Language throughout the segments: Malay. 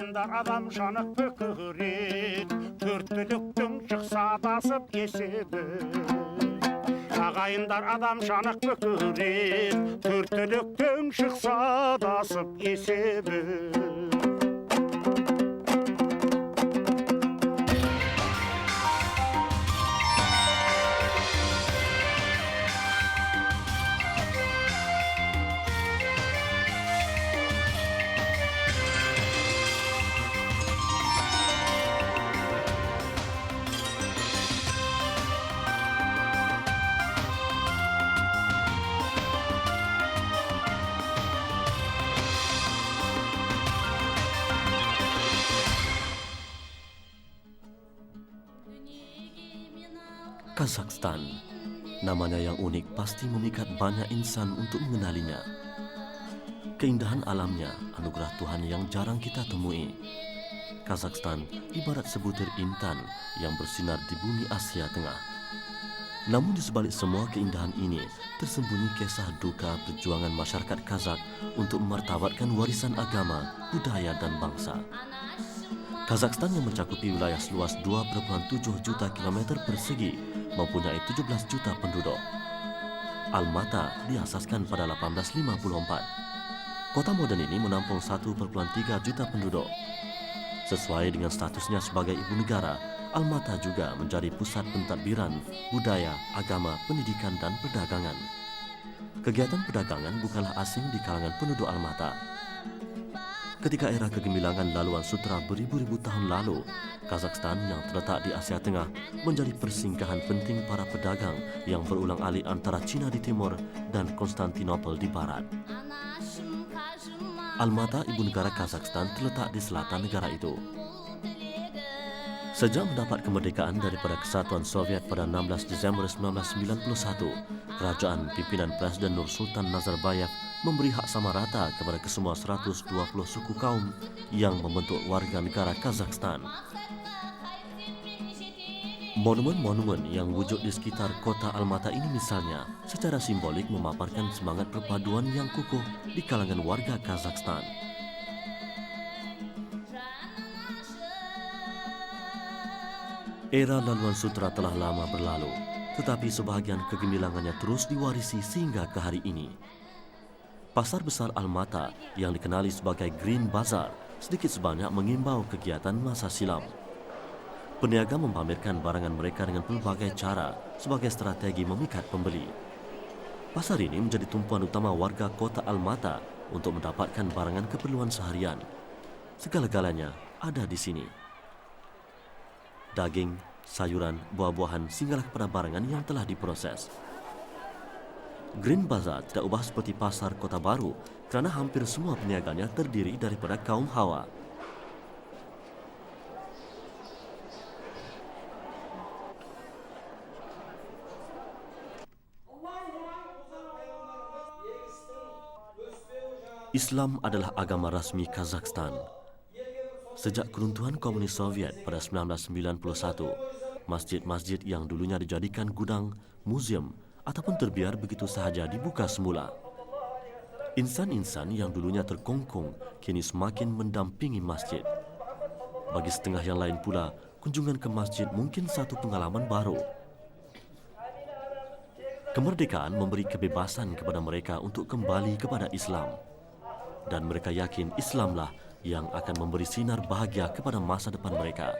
Ағайындар адам жанық пікірет, төрттіліктің шықса адасып есебі. Ағайындар адам жанық пікірет, төрттіліктің шықса адасып есебі. Kazakhstan, namanya yang unik pasti memikat banyak insan untuk mengenalinya. Keindahan alamnya anugerah Tuhan yang jarang kita temui. Kazakhstan ibarat sebutir intan yang bersinar di bumi Asia Tengah. Namun di sebalik semua keindahan ini tersembunyi kisah duka perjuangan masyarakat Kazakh untuk memartabatkan warisan agama, budaya dan bangsa. Kazakhstan yang mencakupi wilayah seluas 2,7 juta kilometer persegi mempunyai 17 juta penduduk. Almata diasaskan pada 1854. Kota modern ini menampung 1,3 juta penduduk. Sesuai dengan statusnya sebagai ibu negara, Almata juga menjadi pusat pentadbiran, budaya, agama, pendidikan dan perdagangan. Kegiatan perdagangan bukanlah asing di kalangan penduduk Almata. Ketika era kegemilangan laluan sutra beribu-ribu tahun lalu, Kazakhstan yang terletak di Asia Tengah menjadi persinggahan penting para pedagang yang berulang-alik antara Cina di timur dan Konstantinopel di barat. Almata, ibu negara Kazakhstan, terletak di selatan negara itu. Sejak mendapat kemerdekaan daripada Kesatuan Soviet pada 16 Desember 1991, kerajaan pimpinan Presiden Nursultan Nazarbayev memberi hak sama rata kepada kesemua 120 suku kaum yang membentuk warga negara Kazakhstan. Monumen-monumen yang wujud di sekitar kota Almata ini misalnya secara simbolik memaparkan semangat perpaduan yang kukuh di kalangan warga Kazakhstan. Era laluan sutra telah lama berlalu, tetapi sebahagian kegemilangannya terus diwarisi sehingga ke hari ini. Pasar besar Almata yang dikenali sebagai Green Bazaar sedikit sebanyak mengimbau kegiatan masa silam. Peniaga memamerkan barangan mereka dengan pelbagai cara sebagai strategi memikat pembeli. Pasar ini menjadi tumpuan utama warga kota Almata untuk mendapatkan barangan keperluan seharian. Segala-galanya ada di sini. Daging, sayuran, buah-buahan sehinggalah kepada barangan yang telah diproses. Green Bazaar tidak ubah seperti pasar kota baru kerana hampir semua peniaganya terdiri daripada kaum Hawa. Islam adalah agama rasmi Kazakhstan. Sejak keruntuhan Komunis Soviet pada 1991, masjid-masjid yang dulunya dijadikan gudang, muzium ataupun terbiar begitu sahaja dibuka semula. Insan-insan yang dulunya terkongkong kini semakin mendampingi masjid. Bagi setengah yang lain pula, kunjungan ke masjid mungkin satu pengalaman baru. Kemerdekaan memberi kebebasan kepada mereka untuk kembali kepada Islam. Dan mereka yakin Islamlah yang akan memberi sinar bahagia kepada masa depan mereka.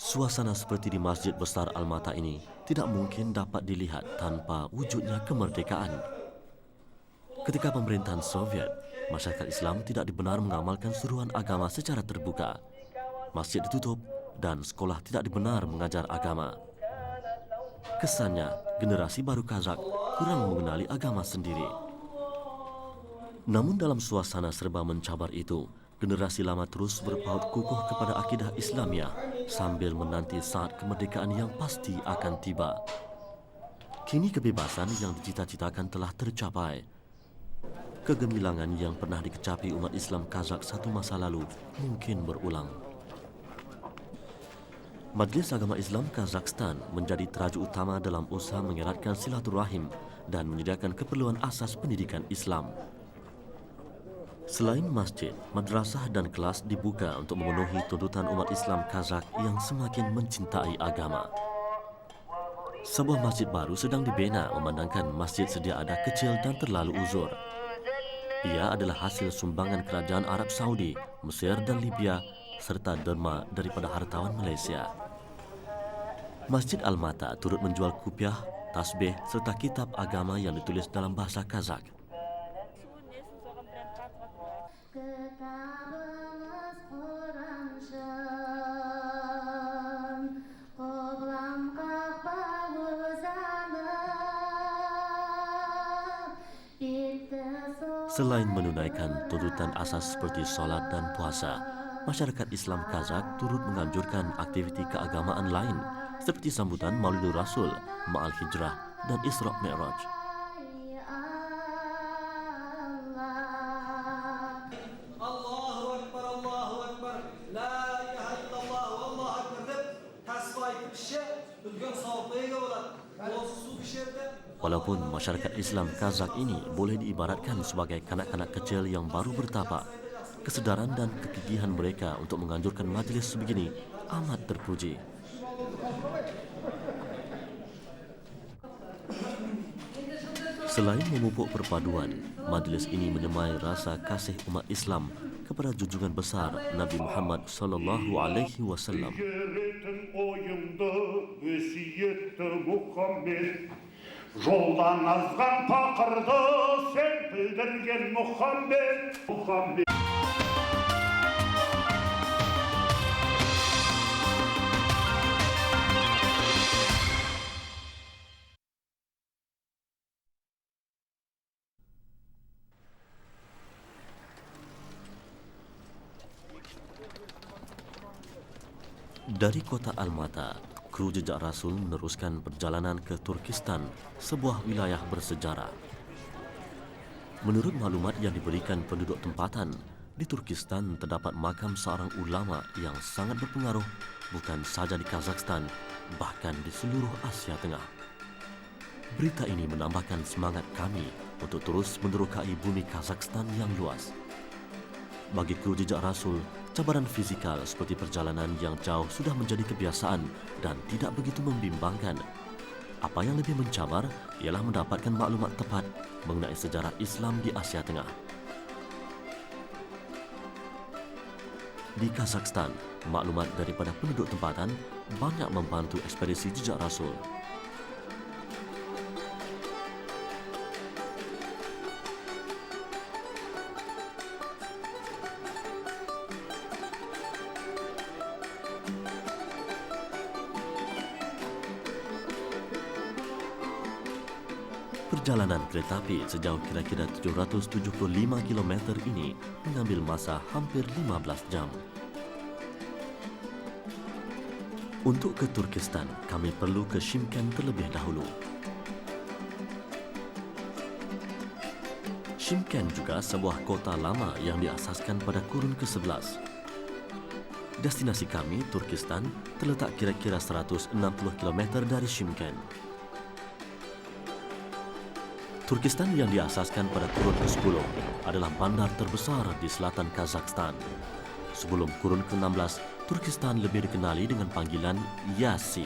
Suasana seperti di Masjid Besar Almata ini tidak mungkin dapat dilihat tanpa wujudnya kemerdekaan. Ketika pemerintahan Soviet, masyarakat Islam tidak dibenar mengamalkan seruan agama secara terbuka. Masjid ditutup dan sekolah tidak dibenar mengajar agama. Kesannya, generasi baru Kazakh kurang mengenali agama sendiri. Namun dalam suasana serba mencabar itu, generasi lama terus berpaut kukuh kepada akidah Islamiyah sambil menanti saat kemerdekaan yang pasti akan tiba. Kini kebebasan yang dicita-citakan telah tercapai. Kegemilangan yang pernah dikecapi umat Islam Kazakh satu masa lalu mungkin berulang. Majlis Agama Islam Kazakhstan menjadi teraju utama dalam usaha mengeratkan silaturahim dan menyediakan keperluan asas pendidikan Islam. Selain masjid, madrasah dan kelas dibuka untuk memenuhi tuntutan umat Islam Kazakh yang semakin mencintai agama. Sebuah masjid baru sedang dibina memandangkan masjid sedia ada kecil dan terlalu uzur. Ia adalah hasil sumbangan kerajaan Arab Saudi, Mesir dan Libya serta derma daripada hartawan Malaysia. Masjid Al-Mata turut menjual kupiah, tasbih serta kitab agama yang ditulis dalam bahasa Kazakh. Selain menunaikan tuntutan asas seperti solat dan puasa, masyarakat Islam Kazakh turut menganjurkan aktiviti keagamaan lain seperti sambutan Maulidul Rasul, Ma'al Hijrah dan Isra' Mi'raj. Allahu Akbar, Allahu Akbar, La ilaha illallah, Allahu Akbar deb tasbih aytib kishi ulgan savobga ega bo'ladi. O'zi suv pishirdi. Walaupun masyarakat Islam Kazakh ini boleh diibaratkan sebagai kanak-kanak kecil yang baru bertapak, kesedaran dan kegigihan mereka untuk menganjurkan majlis sebegini amat terpuji. Selain memupuk perpaduan, majlis ini menyemai rasa kasih umat Islam kepada junjungan besar Nabi Muhammad sallallahu alaihi wasallam. Жолдан азған пақырды серпілдірген Мұхаммед. Dari kota Al-Mata, kru jejak Rasul meneruskan perjalanan ke Turkistan, sebuah wilayah bersejarah. Menurut maklumat yang diberikan penduduk tempatan, di Turkistan terdapat makam seorang ulama yang sangat berpengaruh bukan sahaja di Kazakhstan, bahkan di seluruh Asia Tengah. Berita ini menambahkan semangat kami untuk terus menerokai bumi Kazakhstan yang luas. Bagi kru jejak Rasul, cabaran fizikal seperti perjalanan yang jauh sudah menjadi kebiasaan dan tidak begitu membimbangkan. Apa yang lebih mencabar ialah mendapatkan maklumat tepat mengenai sejarah Islam di Asia Tengah. Di Kazakhstan, maklumat daripada penduduk tempatan banyak membantu ekspedisi jejak Rasul. Perjalanan kereta api sejauh kira-kira 775 km ini mengambil masa hampir 15 jam. Untuk ke Turkistan, kami perlu ke Shymkent terlebih dahulu. Shymkent juga sebuah kota lama yang diasaskan pada kurun ke-11. Destinasi kami, Turkistan, terletak kira-kira 160 km dari Shymkent. Turkistan yang diasaskan pada kurun ke-10 adalah bandar terbesar di selatan Kazakhstan. Sebelum kurun ke-16, Turkistan lebih dikenali dengan panggilan Yasi.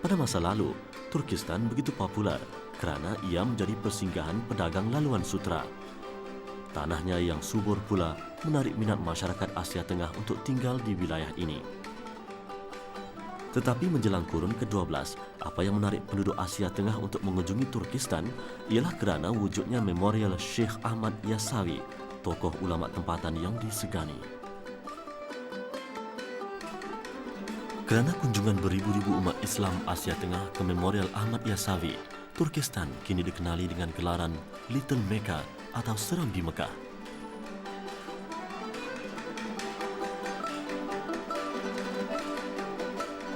Pada masa lalu, Turkistan begitu populer kerana ia menjadi persinggahan pedagang laluan sutra. Tanahnya yang subur pula menarik minat masyarakat Asia Tengah untuk tinggal di wilayah ini. Tetapi menjelang kurun ke-12, apa yang menarik penduduk Asia Tengah untuk mengunjungi Turkistan ialah kerana wujudnya memorial Syekh Ahmad Yasawi, tokoh ulama tempatan yang disegani. Kerana kunjungan beribu-ribu umat Islam Asia Tengah ke memorial Ahmad Yasawi, Turkistan kini dikenali dengan gelaran Little Mecca atau Serambi Mekah.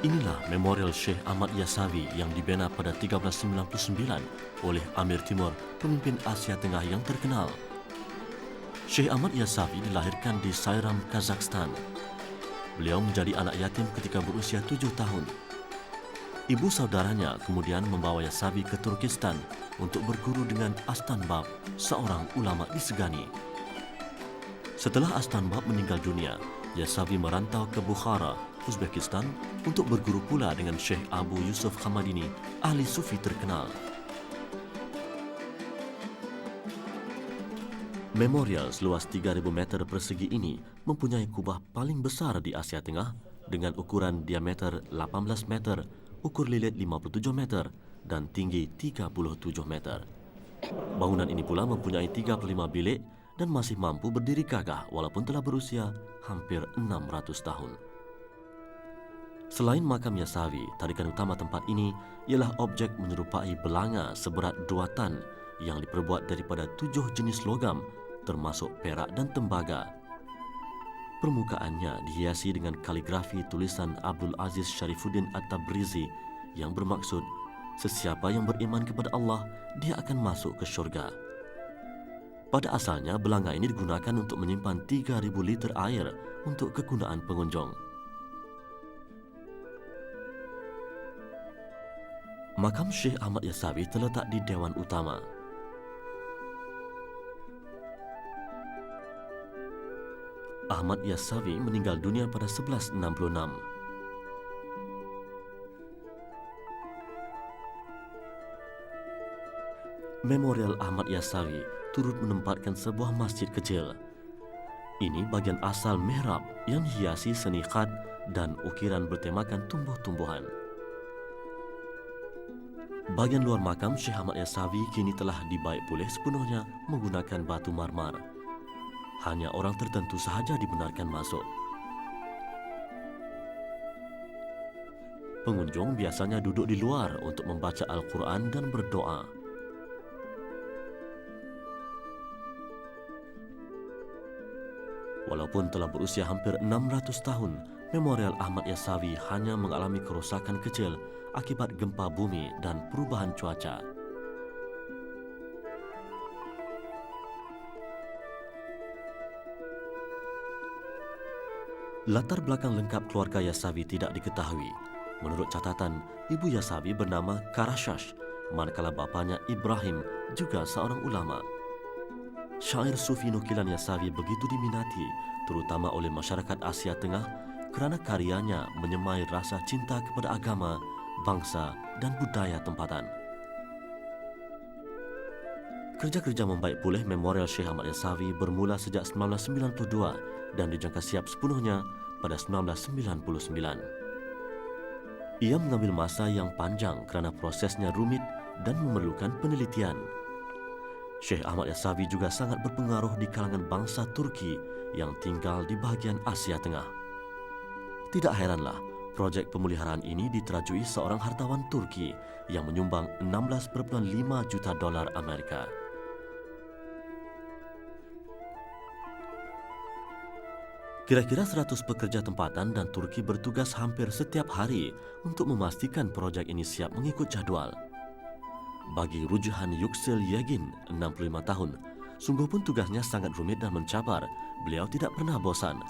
Inilah memorial Syekh Ahmad Yasawi yang dibina pada 1399 oleh Amir Timur, pemimpin Asia Tengah yang terkenal. Syekh Ahmad Yasawi dilahirkan di Sayram, Kazakhstan. Beliau menjadi anak yatim ketika berusia 7 tahun. Ibu saudaranya kemudian membawa Yasavi ke Turkistan untuk berguru dengan Astanbab, seorang ulama disegani. Setelah Astanbab meninggal dunia, Yasavi merantau ke Bukhara, Uzbekistan untuk berguru pula dengan Syekh Abu Yusuf Hamadini, ahli sufi terkenal. Memorial seluas 3.000 meter persegi ini mempunyai kubah paling besar di Asia Tengah dengan ukuran diameter 18 meter, ukur lilit 57 meter dan tinggi 37 meter. Bangunan ini pula mempunyai 35 bilik dan masih mampu berdiri gagah walaupun telah berusia hampir 600 tahun. Selain makam Yasavi, tarikan utama tempat ini ialah objek menyerupai belanga seberat 2 tan yang diperbuat daripada 7 jenis logam termasuk perak dan tembaga. Permukaannya dihiasi dengan kaligrafi tulisan Abdul Aziz Sharifuddin At-Tabrizi yang bermaksud, sesiapa yang beriman kepada Allah, dia akan masuk ke syurga. Pada asalnya, belanga ini digunakan untuk menyimpan 3.000 liter air untuk kegunaan pengunjung. Makam Syekh Ahmad Yasavi terletak di Dewan Utama. Ahmad Yasavi meninggal dunia pada 1166. Memorial Ahmad Yasavi turut menempatkan sebuah masjid kecil. Ini bagian asal mihrab yang dihiasi seni khat dan ukiran bertemakan tumbuh-tumbuhan. Bagian luar makam Syekh Ahmad Yasavi kini telah dibaik pulih sepenuhnya menggunakan batu marmar. Hanya orang tertentu sahaja dibenarkan masuk. Pengunjung biasanya duduk di luar untuk membaca Al-Quran dan berdoa. Walaupun telah berusia hampir 600 tahun, Memorial Ahmad Yasavi hanya mengalami kerosakan kecil akibat gempa bumi dan perubahan cuaca. Latar belakang lengkap keluarga Yasavi tidak diketahui. Menurut catatan, ibu Yasavi bernama Karashash, manakala bapanya Ibrahim juga seorang ulama. Syair sufi nukilan Yasavi begitu diminati, terutama oleh masyarakat Asia Tengah, kerana karyanya menyemai rasa cinta kepada agama, bangsa dan budaya tempatan. Kerja-kerja membaik pulih Memorial Syekh Ahmad Yasavi bermula sejak 1992 dan dijangka siap sepenuhnya pada 1999. Ia mengambil masa yang panjang kerana prosesnya rumit dan memerlukan penelitian. Syekh Ahmad Yasavi juga sangat berpengaruh di kalangan bangsa Turki yang tinggal di bahagian Asia Tengah. Tidak heranlah, projek pemeliharaan ini diterajui seorang hartawan Turki yang menyumbang 16,5 juta dolar Amerika. Kira-kira 100 pekerja tempatan dan Turki bertugas hampir setiap hari untuk memastikan projek ini siap mengikut jadual. Bagi Rujahan Yüksel Yegin, 65 tahun, sungguh pun tugasnya sangat rumit dan mencabar. Beliau tidak pernah bosan.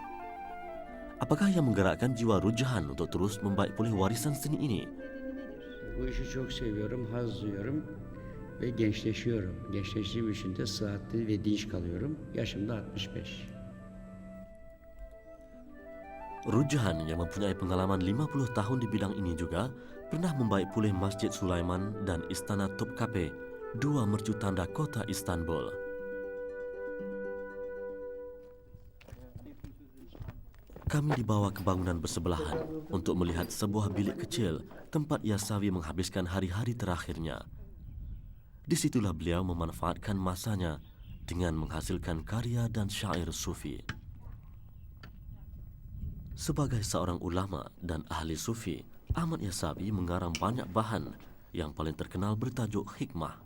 Apakah yang menggerakkan jiwa Rujahan untuk terus membaik pulih warisan seni ini? Bu işi çok seviyorum, haz duyuyorum ve gençleşiyorum. Gençleştiğim için de sıhhatli ve dinç kalıyorum. Yaşım da 65. Rujahan yang mempunyai pengalaman 50 tahun di bidang ini juga pernah membaik pulih Masjid Sulaiman dan Istana Topkapi, dua mercu tanda kota Istanbul. Kami dibawa ke bangunan bersebelahan untuk melihat sebuah bilik kecil tempat Yasavi menghabiskan hari-hari terakhirnya. Disitulah beliau memanfaatkan masanya dengan menghasilkan karya dan syair sufi. Sebagai seorang ulama dan ahli sufi, Ahmad Yasavi mengarang banyak bahan yang paling terkenal bertajuk hikmah.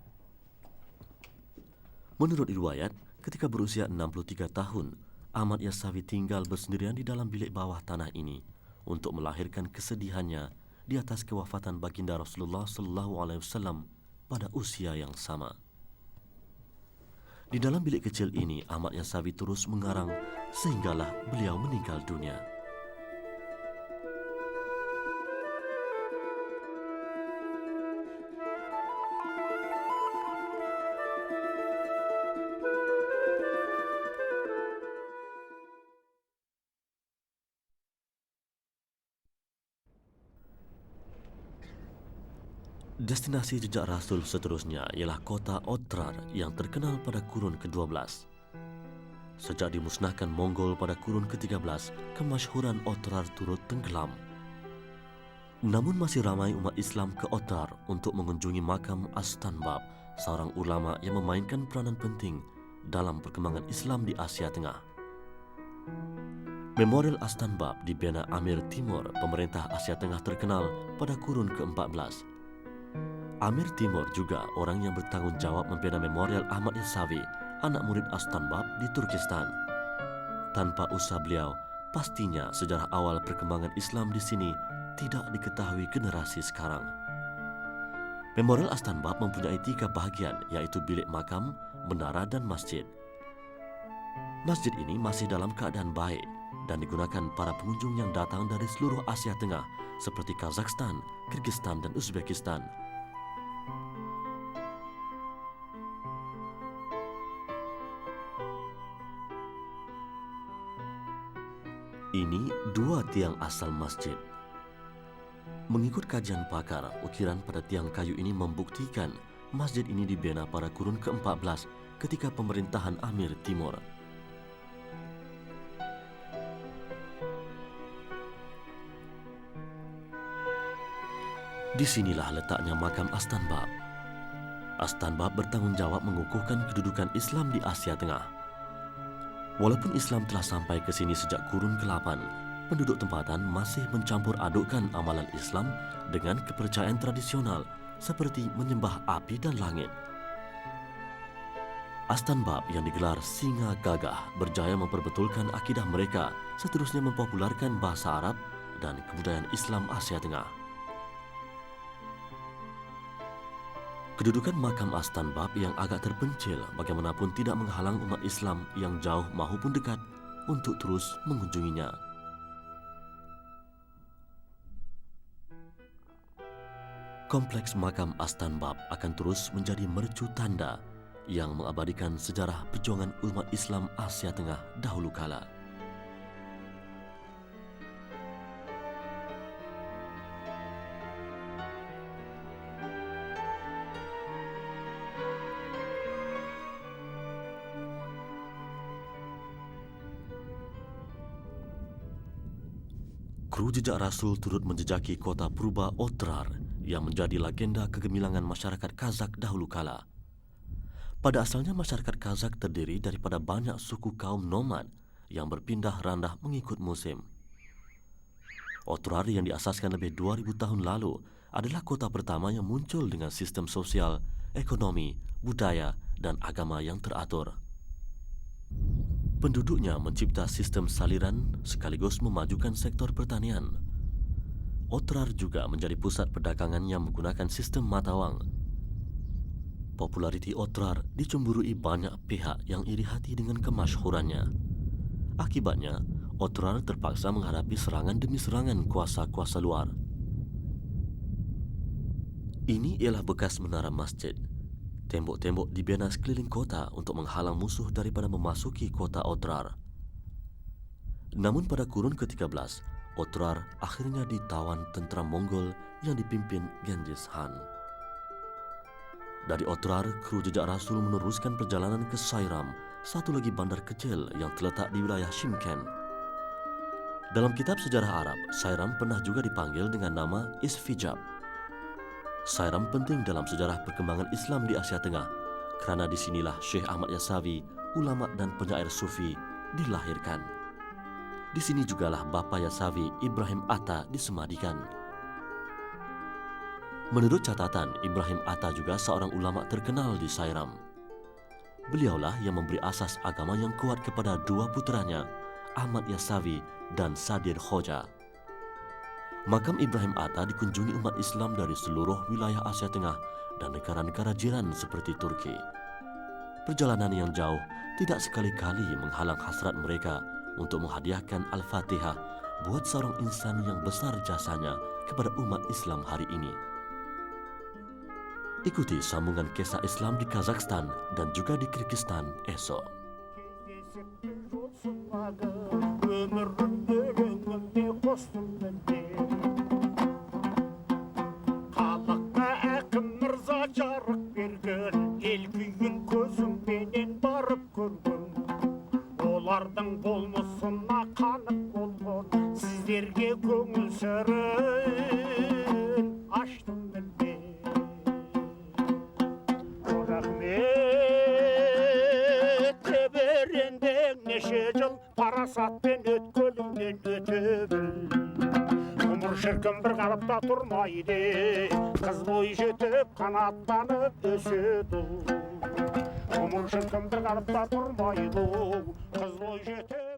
Menurut riwayat, ketika berusia 63 tahun, Ahmad Yasavi tinggal bersendirian di dalam bilik bawah tanah ini untuk melahirkan kesedihannya di atas kewafatan baginda Rasulullah SAW pada usia yang sama. Di dalam bilik kecil ini, Ahmad Yasavi terus mengarang sehinggalah beliau meninggal dunia. Destinasi jejak Rasul seterusnya ialah kota Otrar yang terkenal pada kurun ke-12. Sejak dimusnahkan Mongol pada kurun ke-13, kemasyhuran Otrar turut tenggelam. Namun masih ramai umat Islam ke Otrar untuk mengunjungi makam Astanbab, seorang ulama yang memainkan peranan penting dalam perkembangan Islam di Asia Tengah. Memorial Astanbab dibina Amir Timur, pemerintah Asia Tengah terkenal pada kurun ke-14. Amir Timur juga orang yang bertanggung jawab membina Memorial Ahmad Yasavi, anak murid Astanbab di Turkistan. Tanpa usaha beliau, pastinya sejarah awal perkembangan Islam di sini tidak diketahui generasi sekarang. Memorial Astanbab mempunyai 3 bahagian, yaitu bilik makam, menara dan masjid. Masjid ini masih dalam keadaan baik dan digunakan para pengunjung yang datang dari seluruh Asia Tengah seperti Kazakhstan, Kyrgyzstan dan Uzbekistan. Ini 2 tiang asal masjid. Mengikut kajian pakar, ukiran pada tiang kayu ini membuktikan masjid ini dibina pada kurun ke-14 ketika pemerintahan Amir Timur. Disinilah letaknya makam Astanbab. Astanbab bertanggung jawab mengukuhkan kedudukan Islam di Asia Tengah. Walaupun Islam telah sampai ke sini sejak kurun ke-8, penduduk tempatan masih mencampur adukkan amalan Islam dengan kepercayaan tradisional seperti menyembah api dan langit. Astanbab yang digelar Singa Gagah berjaya memperbetulkan akidah mereka, seterusnya mempopularkan bahasa Arab dan kebudayaan Islam Asia Tengah. Kedudukan makam Astanbab yang agak terpencil bagaimanapun tidak menghalang umat Islam yang jauh maupun dekat untuk terus mengunjunginya. Kompleks makam Astanbab akan terus menjadi mercu tanda yang mengabadikan sejarah perjuangan umat Islam Asia Tengah dahulu kala. Kru jejak Rasul turut menjejaki kota purba Otrar yang menjadi legenda kegemilangan masyarakat Kazakh dahulu kala. Pada asalnya masyarakat Kazakh terdiri daripada banyak suku kaum nomad yang berpindah randah mengikut musim. Otrar yang diasaskan lebih 2000 tahun lalu adalah kota pertama yang muncul dengan sistem sosial, ekonomi, budaya dan agama yang teratur. Penduduknya mencipta sistem saliran sekaligus memajukan sektor pertanian. Otrar juga menjadi pusat perdagangan yang menggunakan sistem mata wang. Populariti Otrar dicemburui banyak pihak yang iri hati dengan kemasyhurannya. Akibatnya, Otrar terpaksa menghadapi serangan demi serangan kuasa-kuasa luar. Ini ialah bekas menara masjid. Tembok-tembok dibina sekeliling kota untuk menghalang musuh daripada memasuki kota Otrar. Namun pada kurun ke-13, Otrar akhirnya ditawan tentera Mongol yang dipimpin Genghis Khan. Dari Otrar, kru jejak Rasul meneruskan perjalanan ke Sairam, satu lagi bandar kecil yang terletak di wilayah Shimken. Dalam kitab sejarah Arab, Sairam pernah juga dipanggil dengan nama Isfijab. Sairam penting dalam sejarah perkembangan Islam di Asia Tengah kerana disinilah Syekh Ahmad Yasavi, ulama dan penyair sufi, dilahirkan. Di sini jugalah bapa Yasavi, Ibrahim Atta, disemadikan. Menurut catatan, Ibrahim Atta juga seorang ulama terkenal di Sairam. Beliaulah yang memberi asas agama yang kuat kepada 2 puteranya, Ahmad Yasavi dan Sadir Khoja. Makam Ibrahim Atta dikunjungi umat Islam dari seluruh wilayah Asia Tengah dan negara-negara jiran seperti Turki. Perjalanan yang jauh tidak sekali-kali menghalang hasrat mereka untuk menghadiahkan Al-Fatihah buat seorang insan yang besar jasanya kepada umat Islam hari ini. Ikuti sambungan kisah Islam di Kazakhstan dan juga di Kyrgyzstan esok. Халыққа болмысына қанық болған сіздерге көңіл сырын аштым мен. Рахмет теберендең неше жыл парасатпен өткөліңнен өтіп ғұмыр шіркін бір қалыпта тұрмайды, қыз бой жетіп қанаттанып өседі. Ғұмыр шіркін бір қалыпта тұрмайды, қыз бой жетіп